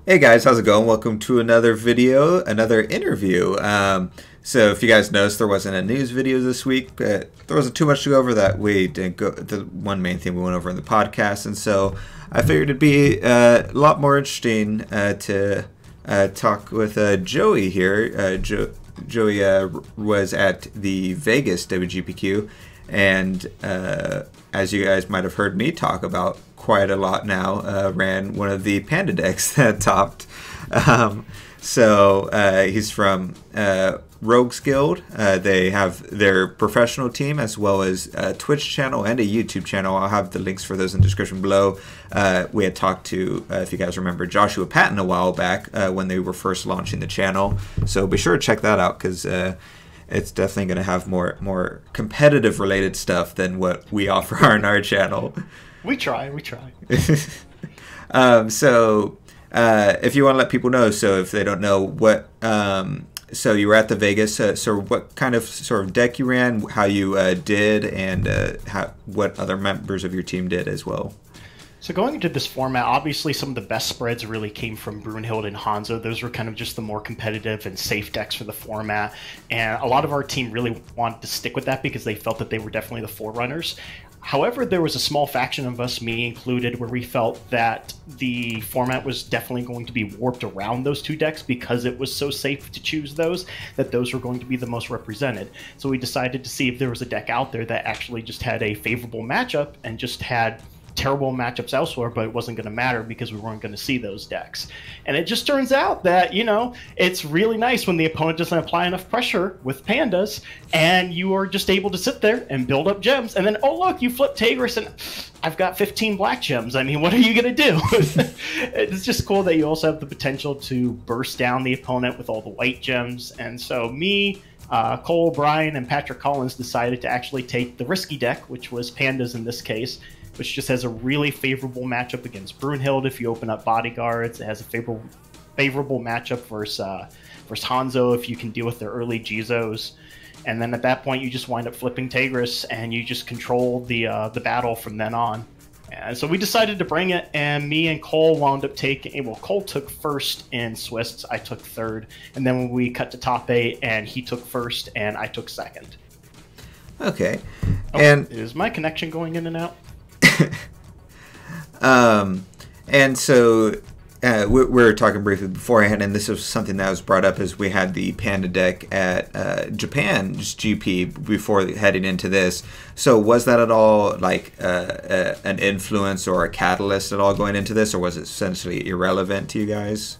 Hey guys, how's it going? Welcome to another video, another interview. So if you guys noticed, there wasn't a news video this week, but there wasn't too much to go over that we didn't go. The one main thing we went over in the podcast, and so I figured it'd be a lot more interesting to talk with Joey here. Joey was at the Vegas WGPQ, and as you guys might have heard me talk about quite a lot now, ran one of the Panda decks that topped. He's from Rogues Guild. They have their professional team as well as a Twitch channel and a YouTube channel. I'll have the links for those in the description below. We had talked to, if you guys remember, Joshua Patton a while back when they were first launching the channel. So be sure to check that out because it's definitely going to have more competitive related stuff than what we offer on our channel. We try. If you want to let people know, so if they don't know what, so you were at the Vegas, so what kind of sort of deck you ran, how you did, and what other members of your team did as well. So going into this format, obviously some of the best spreads really came from Brunhild and Hanzo. Those were kind of just the more competitive and safe decks for the format. And a lot of our team really wanted to stick with that because they felt that they were definitely the forerunners. However, there was a small faction of us, me included, where we felt that the format was definitely going to be warped around those two decks because it was so safe to choose those, that those were going to be the most represented. So we decided to see if there was a deck out there that actually just had a favorable matchup and just had terrible matchups elsewhere, but it wasn't going to matter because we weren't going to see those decks. And it just turns out that, you know, it's really nice when the opponent doesn't apply enough pressure with Pandas and you are just able to sit there and build up gems. And then, oh, look, you flip Tigris and I've got 15 black gems. I mean, what are you going to do? It's just cool that you also have the potential to burst down the opponent with all the white gems. And so me, Cole, Brian, and Patrick Collins decided to actually take the risky deck, which was Pandas in this case, which just has a really favorable matchup against Brunhild if you open up bodyguards. It has a favorable matchup versus Hanzo if you can deal with their early Jizos. And then at that point, you just wind up flipping Tigris, and you just control the battle from then on. And so we decided to bring it, and me and Cole wound up taking... Well, Cole took first in Swiss, I took third. And then when we cut to top 8, and he took first, and I took second. Okay. Oh, and is my connection going in and out? And so we were talking briefly beforehand, and this was something that was brought up as we had the Panda deck at Japan's GP before heading into this. So was that at all like an influence or a catalyst at all going into this, or was it essentially irrelevant to you guys?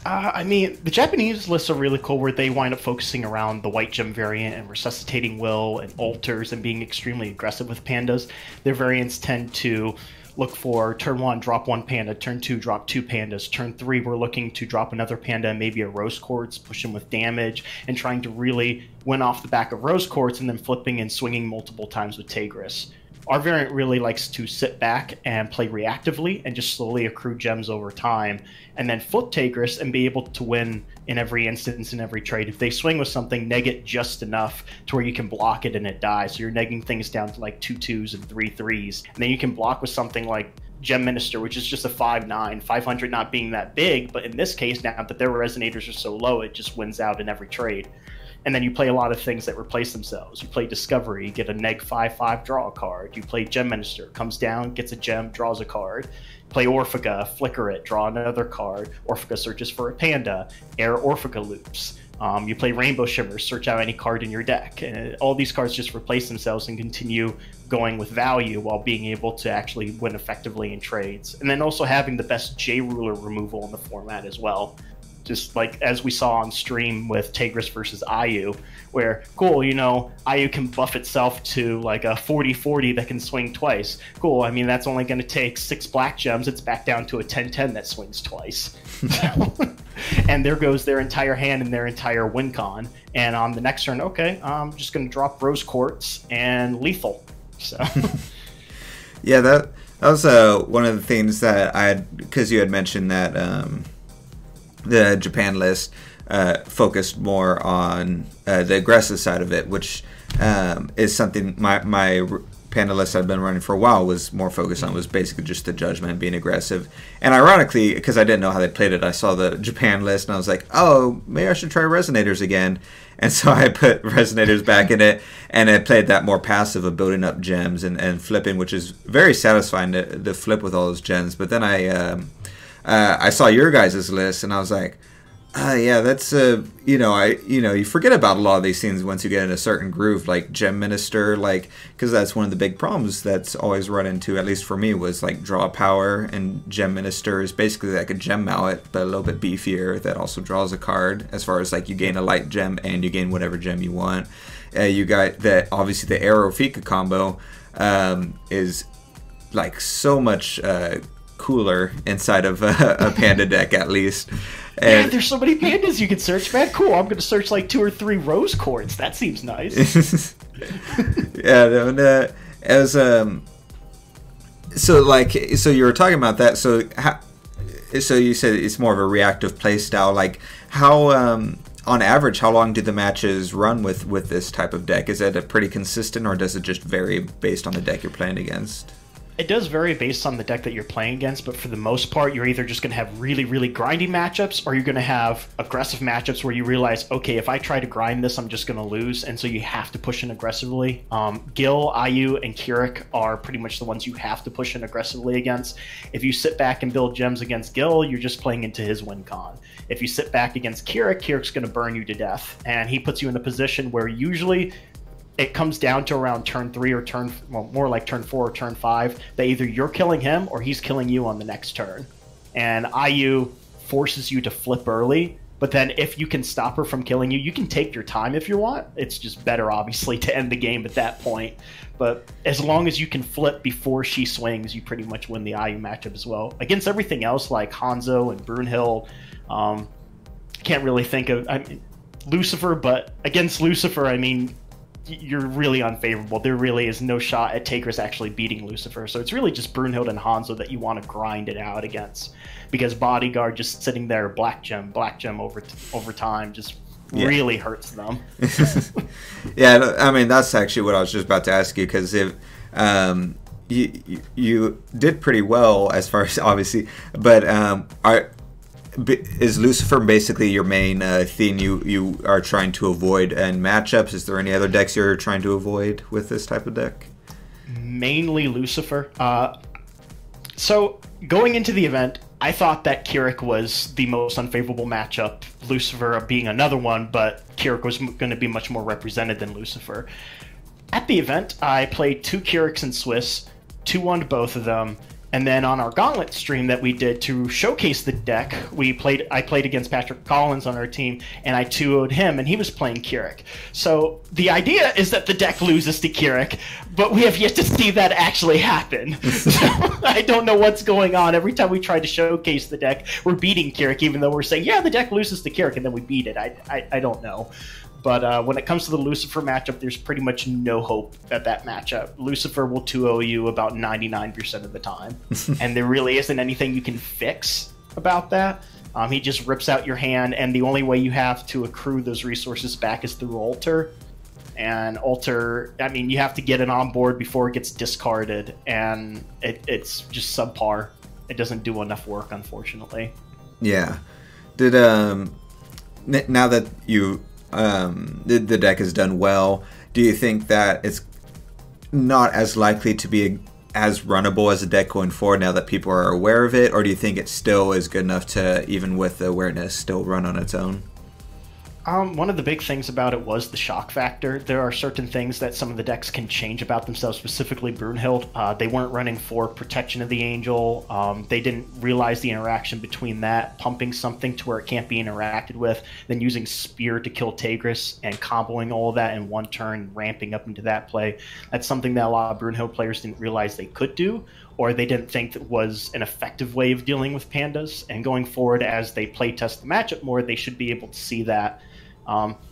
I mean, the Japanese lists are really cool where they wind up focusing around the white gem variant and resuscitating will and altars and being extremely aggressive with Pandas. Their variants tend to look for turn 1, drop 1 Panda, turn 2, drop 2 Pandas, turn 3, we're looking to drop another Panda and maybe a Rose Quartz, push them with damage, and trying to really win off the back of Rose Quartz and then flipping and swinging multiple times with Tigris. Our variant really likes to sit back and play reactively and just slowly accrue gems over time, and then flip Tigris and be able to win in every instance, in every trade. If they swing with something, neg it just enough to where you can block it and it dies. So you're negging things down to like 2 2s and 3 3s. And then you can block with something like Gem Minister, which is just a 5/9, 500 not being that big, but in this case, now that their resonators are so low, it just wins out in every trade. And then you play a lot of things that replace themselves. You play Discovery, you get a neg 5/5, draw a card. You play Gem Minister, comes down, gets a gem, draws a card. Play Orphica, flicker it, draw another card. Orphica searches for a Panda, air Orphica loops. You play Rainbow Shimmer, search out any card in your deck. And all these cards just replace themselves and continue going with value while being able to actually win effectively in trades. And then also having the best J-Ruler removal in the format as well. Just like as we saw on stream with Tigris versus Ayu, where, cool, you know, Ayu can buff itself to like a 40/40 that can swing twice. Cool, I mean, that's only going to take 6 black gems. It's back down to a 10/10 that swings twice. And there goes their entire hand and their entire win con. And on the next turn, okay, I'm just going to drop Rose Quartz and Lethal. So, yeah, that was one of the things that I had, because you had mentioned that the Japan list focused more on the aggressive side of it, which is something my Panda list I've been running for a while was more focused on was basically just the judgment, being aggressive. And ironically, because I didn't know how they played it, I saw the Japan list and I was like, oh, maybe I should try Resonators again. And so I put Resonators back in it, and I played that more passive of building up gems and flipping, which is very satisfying to flip with all those gems. But then I saw your guys' list, and I was like, yeah, that's you forget about a lot of these things once you get in a certain groove, like Gem Minister, like, because that's one of the big problems that's always run into, at least for me, was like draw power, and Gem Minister is basically like a gem mallet, but a little bit beefier that also draws a card. As far as like you gain a light gem and you gain whatever gem you want. You got that, obviously the Arrow Fika combo is like so much cooler inside of a Panda deck, at least. And yeah, there's so many pandas you can search, man. Cool, I'm going to search like 2 or 3 rose quartz. That seems nice. Yeah, no, as so you were talking about that. So you said it's more of a reactive play style. Like, how on average, how long do the matches run with this type of deck? Is it a pretty consistent, or does it just vary based on the deck you're playing against? It does vary based on the deck that you're playing against, but for the most part, you're either just going to have really, really grindy matchups, or you're going to have aggressive matchups where you realize, okay, if I try to grind this, I'm just going to lose, and so you have to push in aggressively. Gil, Ayu, and Kirik are pretty much the ones you have to push in aggressively against. If you sit back and build gems against Gil, you're just playing into his win con. If you sit back against Kirik, Kirik's going to burn you to death, and he puts you in a position where usually it comes down to around turn 3 or more like turn 4 or turn 5, that either you're killing him or he's killing you on the next turn. And Ayu forces you to flip early, but then if you can stop her from killing you, you can take your time if you want. It's just better, obviously, to end the game at that point. But as long as you can flip before she swings, you pretty much win the Ayu matchup as well. Against everything else, like Hanzo and Brunhild, can't really think of Lucifer, but against Lucifer, I mean, you're really unfavorable. There really is no shot at Takers actually beating Lucifer. So it's really just Brunhild and Hanzo that you want to grind it out against, because Bodyguard just sitting there black gem over time just really hurts them. Yeah, I mean, that's actually what I was just about to ask you, because if you did pretty well as far as, obviously, but is Lucifer basically your main theme you are trying to avoid in matchups? Is there any other decks you're trying to avoid with this type of deck? Mainly Lucifer. So going into the event, I thought that Kirik was the most unfavorable matchup, Lucifer being another one, but Kirik was going to be much more represented than Lucifer. At the event, I played 2 Kiriks in Swiss, 2-1'd both of them. And then on our Gauntlet stream that we did to showcase the deck, I played against Patrick Collins on our team, and I 2-0'd him, and he was playing Kirik. So the idea is that the deck loses to Kirik, but we have yet to see that actually happen. So I don't know what's going on. Every time we try to showcase the deck, we're beating Kirik, even though we're saying, yeah, the deck loses to Kirik, and then we beat it. I don't know. But when it comes to the Lucifer matchup, there's pretty much no hope at that matchup. Lucifer will 2-0 you about 99% of the time. And there really isn't anything you can fix about that. He just rips out your hand, and the only way you have to accrue those resources back is through Altar. And Altar, I mean, you have to get it on board before it gets discarded, and it's just subpar. It doesn't do enough work, unfortunately. Yeah. Did now that you... the deck has done well, do you think that it's not as likely to be as runnable as a deck going forward now that people are aware of it, or do you think it still is good enough to, even with the awareness, still run on its own? One of the big things about it was the shock factor. There are certain things that some of the decks can change about themselves, specifically Brunhild. They weren't running for Protection of the Angel. They didn't realize the interaction between that, pumping something to where it can't be interacted with, then using Spear to kill Tigris, and comboing all of that in one turn, ramping up into that play. That's something that a lot of Brunhild players didn't realize they could do, or they didn't think that was an effective way of dealing with Pandas. And going forward, as they playtest the matchup more, they should be able to see that.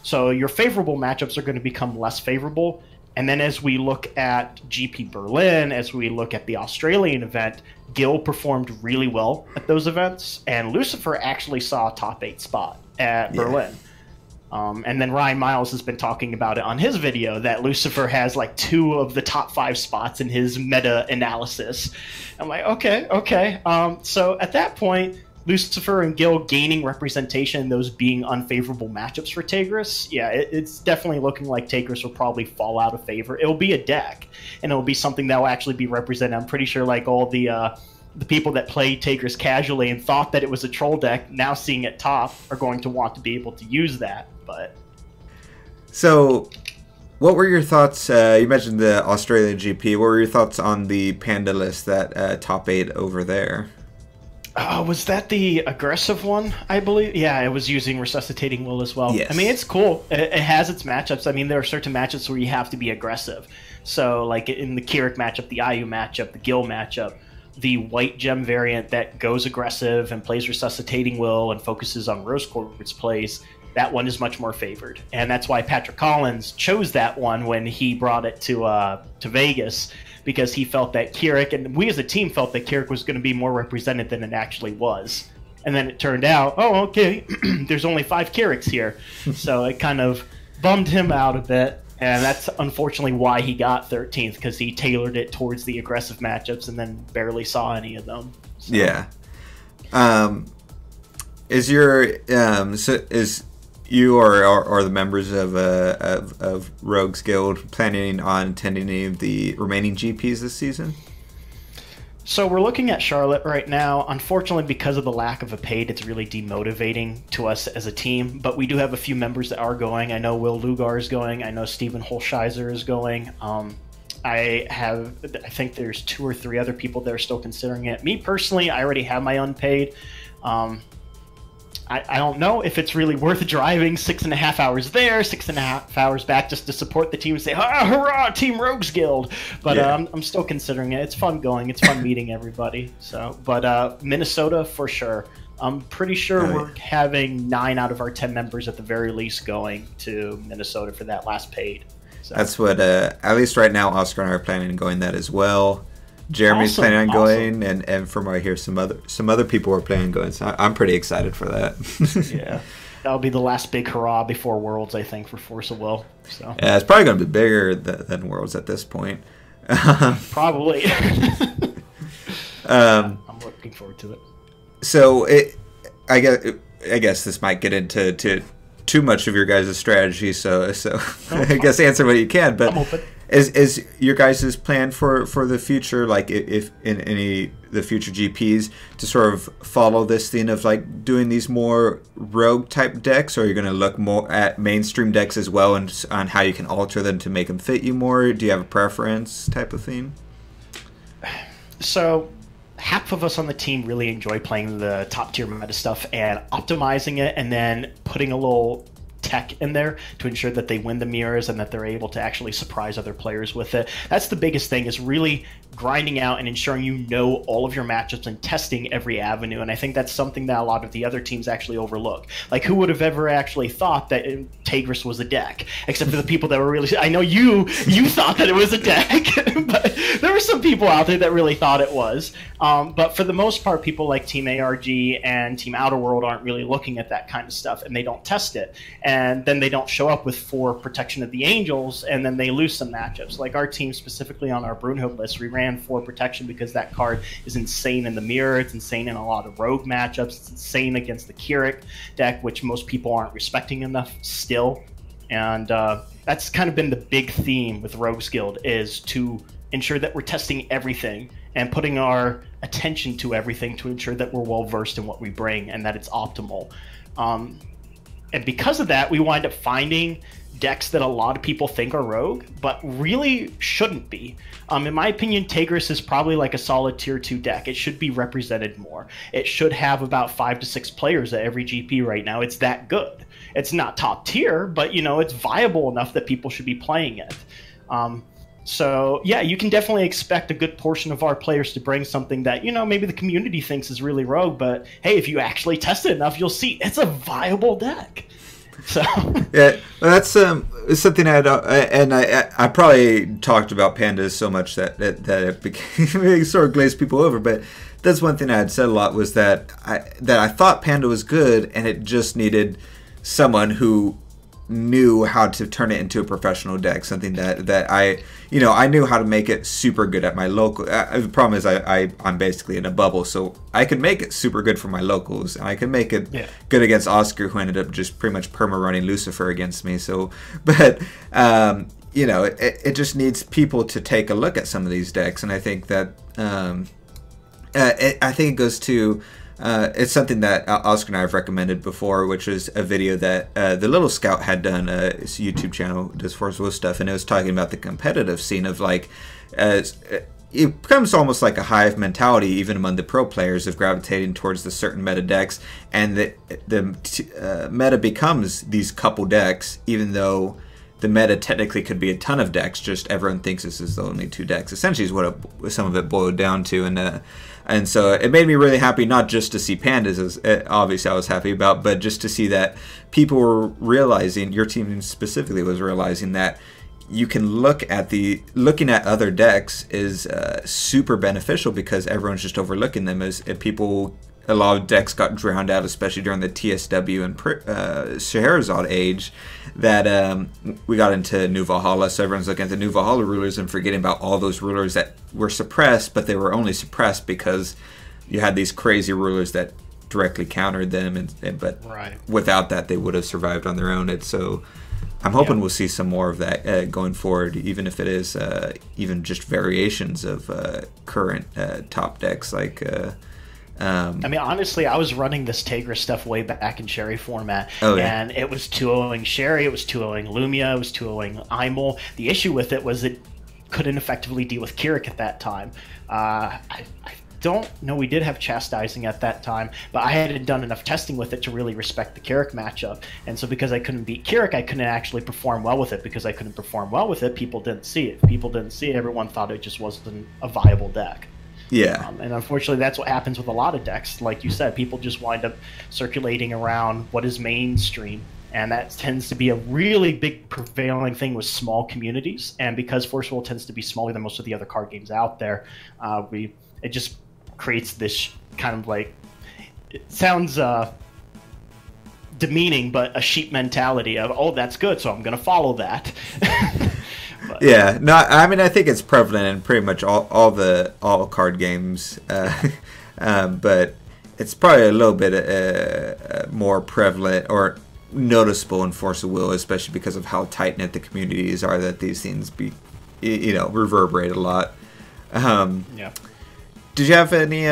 So your favorable matchups are going to become less favorable. And then as we look at GP Berlin, as we look at the Australian event, Gil performed really well at those events, and Lucifer actually saw a top 8 spot at Berlin. And then Ryan Miles has been talking about it on his video that Lucifer has like 2 of the top 5 spots in his meta analysis. I'm like, okay. So at that point, Lucifer and Gil gaining representation, those being unfavorable matchups for Tigris, yeah, it's definitely looking like Tigris will probably fall out of favor. It'll be a deck, and it'll be something that will actually be represented. I'm pretty sure like all the people that played Tigris casually and thought that it was a troll deck, now seeing it top, are going to want to be able to use that. But so, what were your thoughts? You mentioned the Australian GP. What were your thoughts on the Panda list, that top 8 over there? Was that the aggressive one, I believe? Yeah, it was using Resuscitating Will as well. Yes. I mean, it's cool. It has its matchups. I mean, there are certain matchups where you have to be aggressive. So, like in the Kirik matchup, the IU matchup, the Gil matchup, the white gem variant that goes aggressive and plays Resuscitating Will and focuses on Rose Quartz plays, that one is much more favored. And that's why Patrick Collins chose that one when he brought it to Vegas, because he felt that Kirik, and we as a team felt that Kirik was going to be more represented than it actually was. And then it turned out, oh, okay, there's only 5 Kiriks here. So it kind of bummed him out a bit. And that's unfortunately why he got 13th, because he tailored it towards the aggressive matchups and then barely saw any of them. So. Yeah. Is you or the members of Rogues Guild planning on attending any of the remaining GPs this season? So we're looking at Charlotte right now. Unfortunately, because of the lack of a paid, it's really demotivating to us as a team. But we do have a few members that are going. I know Will Lugar is going. I know Stephen Holsheiser is going. I think there's 2 or 3 other people that are still considering it. Me personally, I already have my unpaid. I don't know if it's really worth driving 6.5 hours there, 6.5 hours back just to support the team and say, hurrah, Team Rogues Guild. But yeah. I'm still considering it. It's fun going. It's fun meeting everybody. So, but Minnesota for sure. I'm pretty sure we're having 9 out of our 10 members at the very least going to Minnesota for that last paid. So. That's what, at least right now, Oscar and I are planning on going that as well. Jeremy's planning on going, and from what I hear, some other people are planning on going. So I'm pretty excited for that. Yeah, that'll be the last big hurrah before Worlds, I think, for Force of Will. So yeah, it's probably going to be bigger than Worlds at this point. Probably. I'm looking forward to it. So I guess this might get into too much of your guys' strategy. So I guess answer what you can, but. I'm open. Is your guys' plan for the future, like if in any the future GPs, to sort of follow this thing of like doing these more rogue type decks, or are you going to look more at mainstream decks as well and on how you can alter them to make them fit you more? Do you have a preference type of thing? So half of us on the team really enjoy playing the top tier meta stuff and optimizing it and then putting a little tech in there to ensure that they win the mirrors and that they're able to actually surprise other players with it. That's the biggest thing, is really grinding out and ensuring you know all of your matchups and testing every avenue. And I think that's something that a lot of the other teams actually overlook. Like, who would have ever actually thought that Tigris was a deck? Except for the people that were really... I know you thought that it was a deck, but there were some people out there that really thought it was. But for the most part, people like Team ARG and Team Outer World aren't really looking at that kind of stuff, and they don't test it. And then they don't show up with 4 Protection of the Angels, and then they lose some matchups. Like our team, specifically on our Brunhild list, we ran 4 Protection because that card is insane in the mirror. It's insane in a lot of rogue matchups. It's insane against the Kirik deck, which most people aren't respecting enough still. And that's kind of been the big theme with Rogues Guild, is to ensure that we're testing everything and putting our attention to everything to ensure that we're well versed in what we bring and that it's optimal. And because of that, we wind up finding decks that a lot of people think are rogue, but really shouldn't be. In my opinion, Tigris is probably like a solid tier 2 deck. It should be represented more. It should have about 5 to 6 players at every GP right now. It's that good. It's not top tier, but you know, it's viable enough that people should be playing it. So yeah, you can definitely expect a good portion of our players to bring something that, you know, maybe the community thinks is really rogue, but hey, if you actually test it enough, you'll see it's a viable deck. So yeah, that's something I probably talked about Pandas so much that it became it sort of glazed people over, but that's one thing I had said a lot, was that I thought Panda was good and it just needed someone who knew how to turn it into a professional deck, something that I, you know, I knew how to make it super good at my local. The problem is I'm basically in a bubble, so I could make it super good for my locals, and I could make it good against Oscar, who ended up just pretty much perma running Lucifer against me. So, but you know, it just needs people to take a look at some of these decks, and I think that I think it goes to. It's something that Oscar and I have recommended before, which is a video that the Little Scout had done. His YouTube channel does Force Will stuff, and it was talking about the competitive scene of like, it becomes almost like a hive mentality even among the pro players of gravitating towards the certain meta decks, and the meta becomes these couple decks, even though the meta technically could be a ton of decks. Just everyone thinks this is the only 2 decks. Essentially, is what some of it boiled down to, and so it made me really happy, not just to see Pandas, as obviously I was happy about, but just to see that people were realizing, your team specifically was realizing that you can looking at other decks is super beneficial, because everyone's just overlooking them. As people, a lot of decks got drowned out, especially during the TSW and Scheherazade age, that we got into New Valhalla, so everyone's looking at the New Valhalla rulers and forgetting about all those rulers that were suppressed, but they were only suppressed because you had these crazy rulers that directly countered them, but without that they would have survived on their own. And so I'm hoping we'll see some more of that going forward, even if it is even just variations of current top decks like I mean, honestly, I was running this Tegra stuff way back in Sherry format, and it was 2-0ing Sherry, it was 2-0ing Lumia, it was 2-0ing Imel. The issue with it was it couldn't effectively deal with Keurig at that time. I don't know, we did have Chastising at that time, but I hadn't done enough testing with it to really respect the Keurig matchup. And so because I couldn't beat Keurig, I couldn't actually perform well with it. Because I couldn't perform well with it, people didn't see it. If people didn't see it, everyone thought it just wasn't a viable deck. Yeah. And unfortunately, that's what happens with a lot of decks. Like you said, people just wind up circulating around what is mainstream. And that tends to be a really big prevailing thing with small communities. And because Force Will tends to be smaller than most of the other card games out there, it just creates this kind of like, it sounds demeaning, but a sheep mentality of, oh, that's good, so I'm going to follow that. But, yeah, no, I mean, I think it's prevalent in pretty much all card games, but it's probably a little bit more prevalent or noticeable in Force of Will, especially because of how tight knit the communities are. That these things reverberate a lot. yeah. Did you have any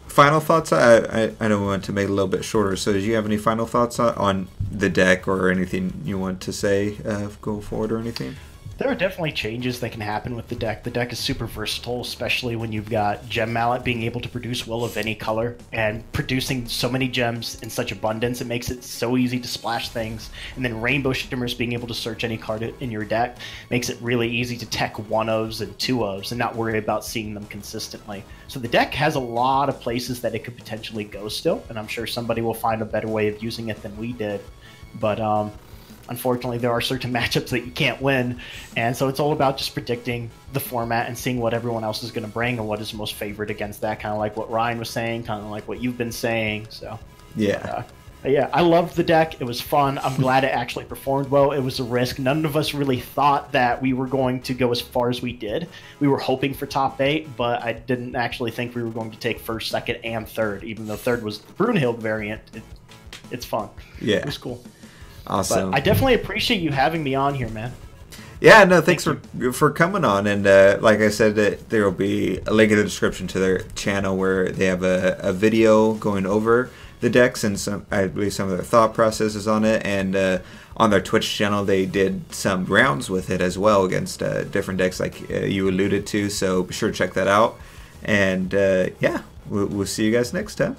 final thoughts? I know we want to make it a little bit shorter, so did you have any final thoughts on the deck or anything you want to say go forward or anything? There are definitely changes that can happen with the deck. The deck is super versatile, especially when you've got Gem Mallet being able to produce will of any color, and producing so many gems in such abundance, it makes it so easy to splash things. And then Rainbow Shimmers being able to search any card in your deck makes it really easy to tech 1-ofs and 2-ofs and not worry about seeing them consistently. So the deck has a lot of places that it could potentially go still, and I'm sure somebody will find a better way of using it than we did. But unfortunately, there are certain matchups that you can't win, and so it's all about just predicting the format and seeing what everyone else is going to bring and what is most favored against that, kind of like what Ryan was saying, kind of like what you've been saying. So yeah. But yeah, I loved the deck. It was fun. I'm glad it actually performed well. It was a risk. None of us really thought that we were going to go as far as we did. We were hoping for top 8, but I didn't actually think we were going to take first, second, and third, even though third was the Brunhild variant. It's fun. Yeah. It was cool. Awesome. But I definitely appreciate you having me on here, man. Yeah, no, thanks for coming on. And like I said, there will be a link in the description to their channel where they have a video going over the decks and I believe some of their thought processes on it. And on their Twitch channel, they did some rounds with it as well against different decks like you alluded to. So be sure to check that out. And yeah, we'll see you guys next time.